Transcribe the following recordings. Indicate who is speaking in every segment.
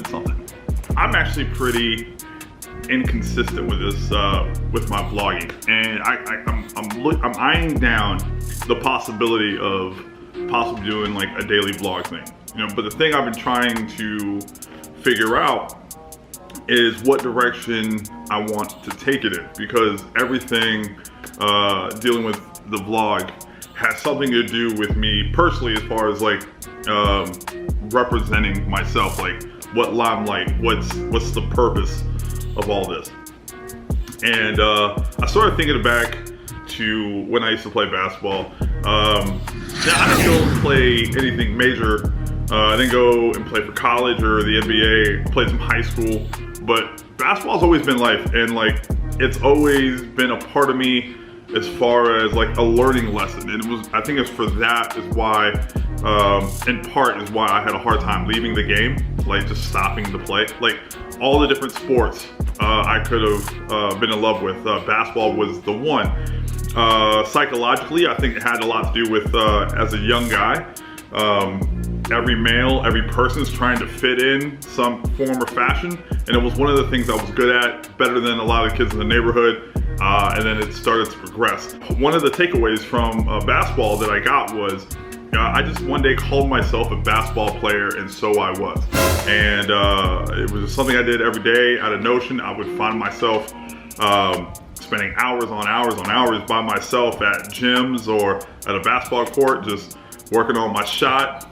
Speaker 1: posted something. I'm actually pretty inconsistent with this, with my vlogging, and I'm eyeing down the possibility of possibly doing like a daily vlog thing, you know. But the thing I've been trying to figure out is what direction I want to take it in, because everything dealing with the vlog has something to do with me personally, as far as like representing myself, like what limelight, what's the purpose of all this. And I started thinking back to when I used to play basketball. Now I didn't go play anything major. I didn't go and play for college or the NBA, played some high school, but basketball's always been life, and like it's always been a part of me as far as like a learning lesson. And it was, I think it's for that is why, in part is why I had a hard time leaving the game, like just stopping to play. Like all the different sports I could have been in love with, basketball was the one. Psychologically, I think it had a lot to do with, as a young guy, every male, every person is trying to fit in some form or fashion, and it was one of the things I was good at, better than a lot of kids in the neighborhood, and then it started to progress. One of the takeaways from basketball that I got was, I just one day called myself a basketball player, and so I was. And it was just something I did every day out of notion. I would find myself spending hours on hours on hours by myself at gyms or at a basketball court, just working on my shot.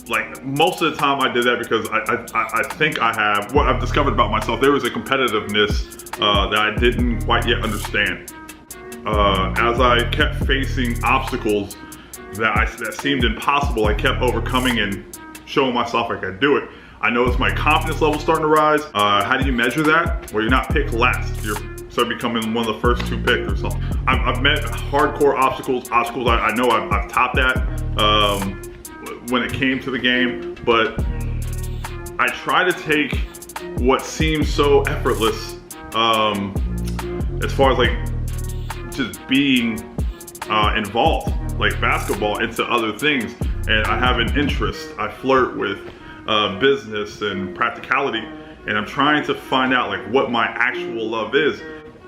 Speaker 1: Like most of the time I did that because I think I have, what I've discovered about myself, there was a competitiveness that I didn't quite yet understand. As I kept facing obstacles that seemed impossible, I kept overcoming and showing myself I could do it. I noticed my confidence level starting to rise. How do you measure that? Well, you're not picked last. You're start becoming one of the first two picked or something. I've met hardcore obstacles I know I've topped that when it came to the game, but I try to take what seems so effortless as far as like just being involved, like basketball, into other things. And I have an interest. I flirt with business and practicality, and I'm trying to find out like what my actual love is.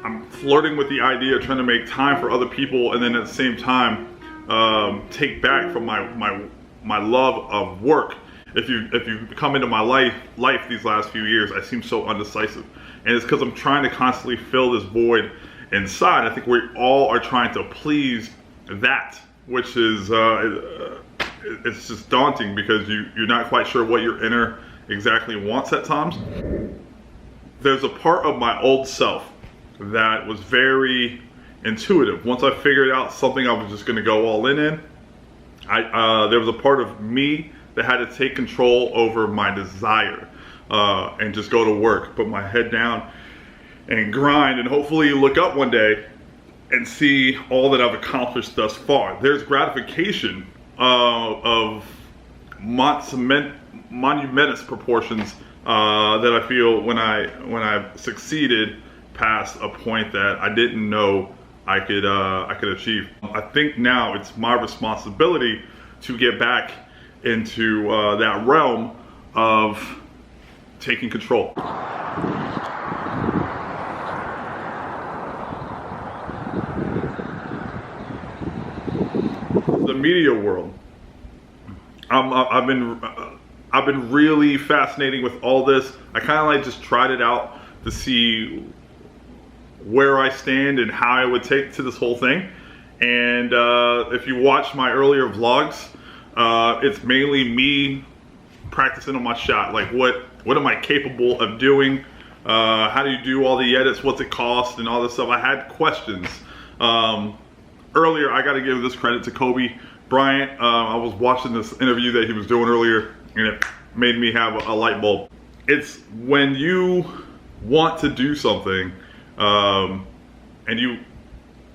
Speaker 1: I'm flirting with the idea of trying to make time for other people, and then at the same time take back from my love of work. If you come into my life these last few years, I seem so undecisive, and it's because I'm trying to constantly fill this void inside. I think we all are trying to please that, which is it's just daunting, because you're not quite sure what your inner exactly wants at times. There's a part of my old self that was very intuitive. Once I figured out something I was just going to go all in, there was a part of me that had to take control over my desire and just go to work, put my head down and grind, and hopefully look up one day and see all that I've accomplished thus far. There's gratification of monumentous proportions that I feel when I've succeeded past a point that I didn't know I could achieve. I think now it's my responsibility to get back into that realm of taking control. The media world. I've been really fascinating with all this. I kind of like just tried it out to see where I stand and how I would take to this whole thing. And if you watch my earlier vlogs, it's mainly me practicing on my shot. Like what am I capable of doing? How do you do all the edits? What's it cost? And all this stuff. I had questions. Earlier, I got to give this credit to Kobe Bryant. I was watching this interview that he was doing earlier, and it made me have a light bulb. It's when you want to do something and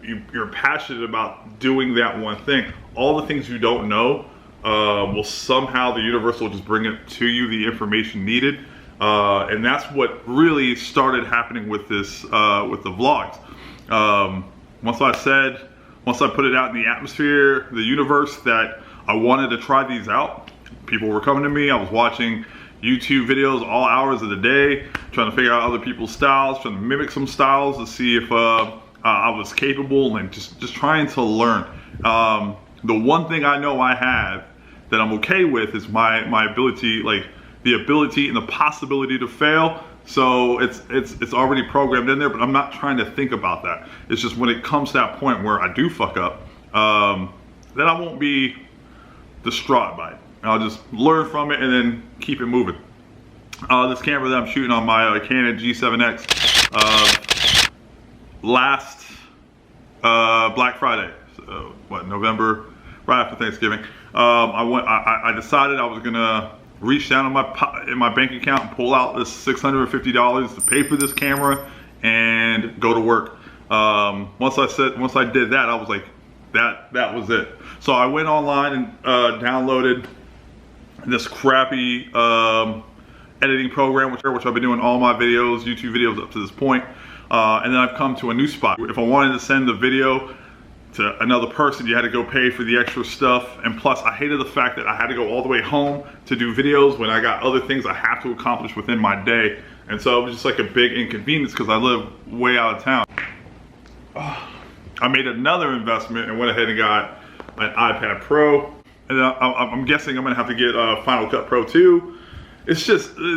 Speaker 1: you're passionate about doing that one thing, all the things you don't know will somehow, the universe will just bring it to you, the information needed. And that's what really started happening with this, with the vlogs. Once I put it out in the atmosphere, the universe, that I wanted to try these out, people were coming to me. I was watching YouTube videos all hours of the day, trying to figure out other people's styles, trying to mimic some styles to see if I was capable, and just trying to learn. The one thing I know I have that I'm okay with is my ability, like the ability and the possibility to fail. So it's already programmed in there, but I'm not trying to think about that. It's just when it comes to that point where I do fuck up, then I won't be distraught by it. I'll just learn from it and then keep it moving. This camera that I'm shooting on my Canon G7X, last Black Friday, so what, November, right after Thanksgiving, I decided I was gonna reach down in my bank account and pull out this $650 to pay for this camera and go to work. Once I did that, I was like, that was it. So I went online and downloaded this crappy editing program, which I've been doing all my videos, YouTube videos up to this point. And then I've come to a new spot. If I wanted to send the video to another person, you had to go pay for the extra stuff. And plus, I hated the fact that I had to go all the way home to do videos when I got other things I have to accomplish within my day. And so it was just like a big inconvenience because I live way out of town. I made another investment and went ahead and got an iPad Pro. And I'm guessing I'm gonna have to get Final Cut Pro 2. It's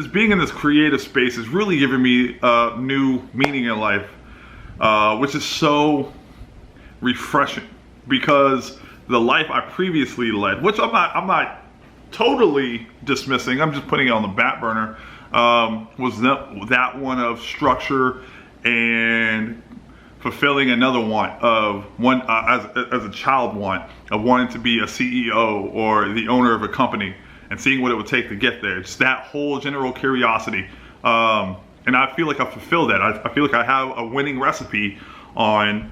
Speaker 1: being in this creative space is really giving me new meaning in life, which is so refreshing, because the life I previously led, which I'm not totally dismissing, I'm just putting it on the back burner, was that one of structure and fulfilling another want of as a child want of wanting to be a CEO or the owner of a company and seeing what it would take to get there. Just that whole general curiosity. And I feel like I fulfilled that. I feel like I have a winning recipe on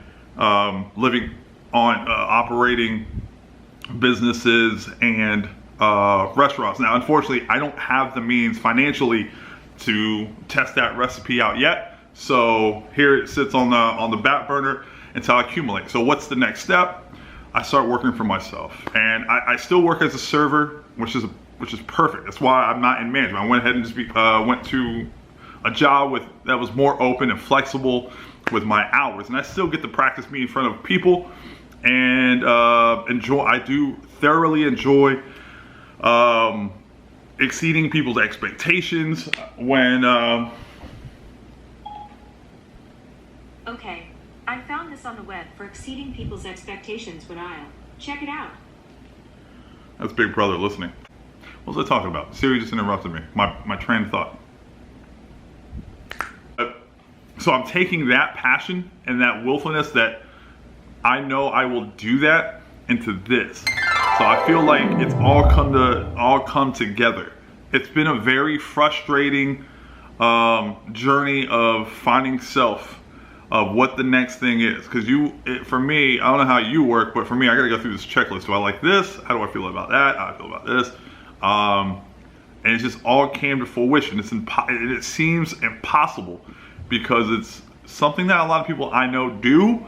Speaker 1: operating businesses and restaurants. Now, unfortunately, I don't have the means financially to test that recipe out yet. So here it sits on the back burner until I accumulate. So what's the next step? I start working for myself, and I still work as a server, which is perfect. That's why I'm not in management. I went ahead and just went to a job that was more open and flexible with my hours, and I still get to practice me in front of people and I do thoroughly enjoy exceeding people's expectations when.
Speaker 2: Okay, I found this on the web for exceeding people's expectations, but I'll check it out.
Speaker 1: That's Big Brother listening. What was I talking about? Siri just interrupted me. My train of thought. So I'm taking that passion and that willfulness that I know I will do that into this. So I feel like it's all come together. It's been a very frustrating journey of finding self, of what the next thing is. Because for me, I don't know how you work, but for me, I gotta go through this checklist. Do I like this? How do I feel about that? How do I feel about this? And it just all came to fruition. It seems impossible because it's something that a lot of people I know do,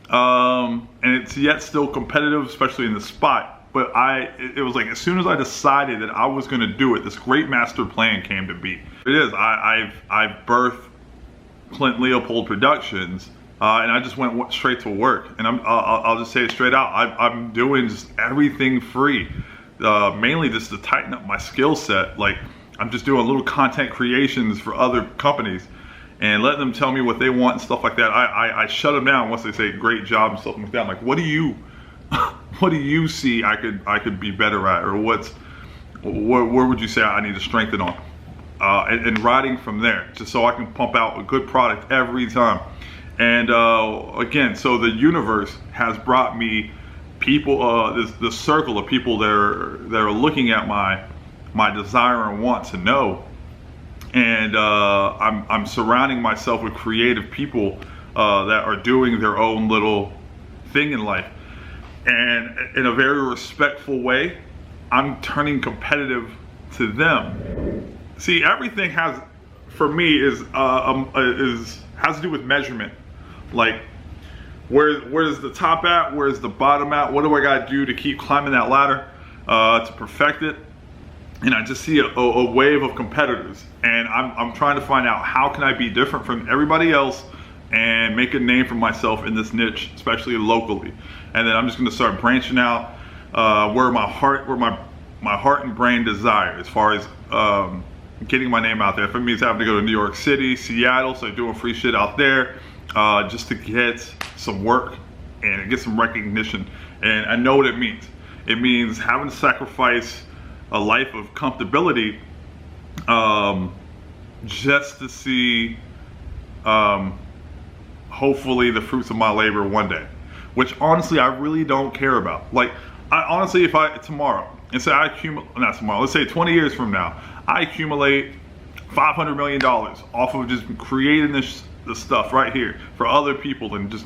Speaker 1: and it's yet still competitive, especially in the spot. But it was like, as soon as I decided that I was gonna do it, this great master plan came to be. It is, I've birthed Clint Leopold Productions, and I just went straight to work. And I'll just say it straight out. I'm doing just everything free, mainly just to tighten up my skill set. Like, I'm just doing little content creations for other companies and letting them tell me what they want and stuff like that. I shut them down once they say great job and stuff like that. I'm like, what do you see I could be better at, or where would you say I need to strengthen on? And riding from there, just so I can pump out a good product every time. And again, so the universe has brought me people, this circle of people that are looking at my desire and want to know. And I'm surrounding myself with creative people that are doing their own little thing in life. And in a very respectful way, I'm turning competitive to them. See, everything has to do with measurement. Like, where's the top at? Where's the bottom at? What do I gotta do to keep climbing that ladder to perfect it? and I just see a wave of competitors, and I'm trying to find out how can I be different from everybody else and make a name for myself in this niche, especially locally. And then I'm just going to start branching out where my heart and brain desire, as far as getting my name out there. If it means having to go to New York City, Seattle, so doing free shit out there, just to get some work and get some recognition. And I know what it means. It means having to sacrifice a life of comfortability just to see hopefully the fruits of my labor one day, which honestly I really don't care about. Like, I honestly, if I tomorrow, and say I accumulate, not tomorrow, let's say 20 years from now, I accumulate $500 million off of just creating this stuff right here for other people and just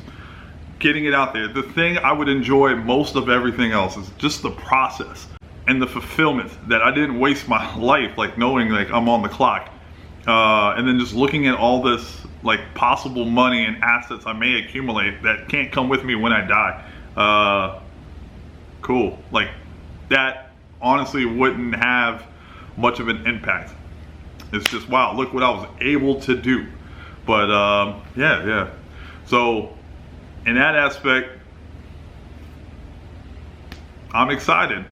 Speaker 1: getting it out there. The thing I would enjoy most of everything else is just the process and the fulfillment that I didn't waste my life like knowing like I'm on the clock, and then just looking at all this like possible money and assets I may accumulate that can't come with me when I die. Cool. Like, that honestly wouldn't have much of an impact. It's just, wow, look what I was able to do. But yeah. So in that aspect, I'm excited.